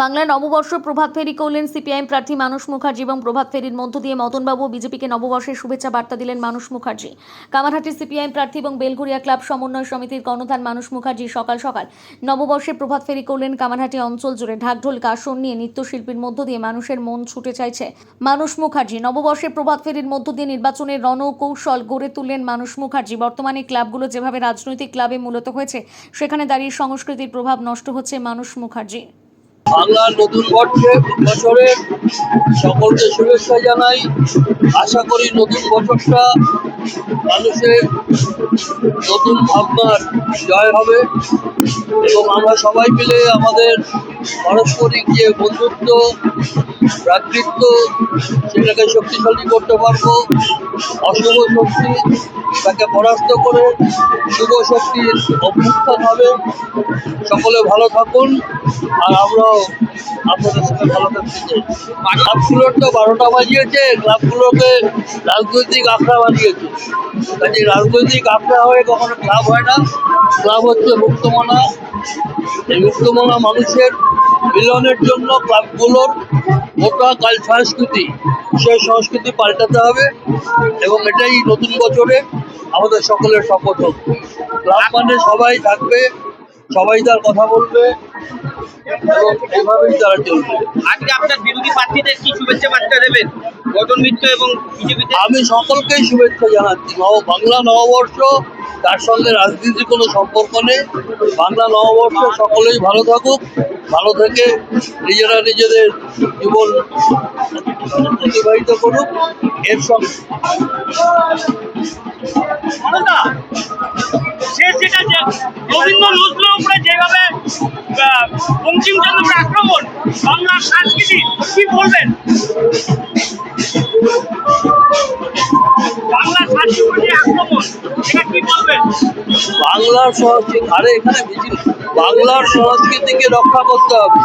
বাংলার নববর্ষ প্রভাত ফেরি করলেন সিপিআইএম প্রার্থী মানস মুখার্জি এবং প্রভাত ফেরির মধ্য দিয়ে মদনবাবু বিজেপিকে নববর্ষের শুভেচ্ছা বার্তা দিলেন মানস মুখার্জি। কামারহাটির সিপিআইএম প্রার্থী এবং বেলঘরিয়া ক্লাব সমন্বয় সমিতির কর্ণধার মানস মুখার্জি সকাল সকাল নববর্ষের প্রভাত ফেরি করলেন। কামারহাটি অঞ্চল জুড়ে ঢাকঢোল কাসর নিয়ে নৃত্যশিল্পীর মধ্য দিয়ে মানুষের মন ছুটে চাইছে মানস মুখার্জি। নববর্ষের প্রভাত ফেরির মধ্য দিয়ে নির্বাচনের রণকৌশল গড়ে তুললেন মানস মুখার্জি। বর্তমানে ক্লাবগুলো যেভাবে রাজনৈতিক ক্লাবে মূলত হয়েছে, সেখানে দাঁড়িয়ে সংস্কৃতির প্রভাব নষ্ট হচ্ছে মানস মুখার্জি। বাংলার নতুন বছরে সকলকে শুভেচ্ছা জানাই। আশা করি নতুন বছরটা মানুষের নতুন ভাবনার জয় হবে এবং আমরা সবাই মিলে আমাদের পারস্পরিক যে বন্ধুত্ব, ভ্রাতৃত্ব, সেটাকে শক্তিশালী করতে পারবো। অশুভ শক্তি তাকে পরাস্ত করে শুভ শক্তির অভ্যুত্থান হবে। সকলে ভালো থাকুন, আর আমরাও আপনাদের সঙ্গে ভালো থাকতে চাই। ক্লাবগুলোর তো 12টা বাজিয়েছে, ক্লাবগুলোকে রাজনৈতিক আখড়া বানিয়েছে। কাজে রাজনৈতিক আখড়া হয়ে কখনো ক্লাব হয় না। ক্লাব হচ্ছে মুক্তমনা। এই মুক্তমনা মানুষের মিলনের জন্য ক্লাবগুলোর গোটা সংস্কৃতি, সেই সংস্কৃতি পাল্টাতে হবে এবং এটাই নতুন বছরে আমাদের সকলের শপথ হোক। ক্লাব মানে সবাই থাকবে, সবাই তার কথা বলবে এবং এইভাবেই তারা চলবে। আজকে আপনার বিরোধী প্রার্থীদের কি শুভেচ্ছা বার্তা দেবেন গঠন মিত্র এবং বিজেপিতে? আমি সকলকেই শুভেচ্ছা জানাচ্ছি। বাংলা নববর্ষ, তার সঙ্গে রাজনীতির কোনো সম্পর্ক নেই। বাংলা নববর্ষ সকলেই ভালো থাকুক, ভালো থেকে নিজেরা নিজেদের জীবন অতিবাহিত করুক। এর সঙ্গে রবীন্দ্র নজরুলের উপরে যেভাবে বঙ্কিমচন্দ্রের আক্রমণ, বাংলার সংস্কৃতি কি বলবেন? বাংলার সংস্কৃতি আক্রমণ, এটা কি বলবেন? বাংলার সংস্কৃতি, এখানে বাংলার সংস্কৃতিকে রক্ষা করতে হবে।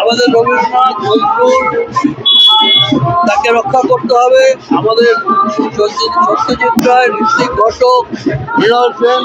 আমাদের রবীন্দ্রনাথ, নজরুল, তাকে রক্ষা করতে হবে। আমাদের সত্যজিৎ রায়, ঋত্বিক ঘটক, মৃণাল সেন।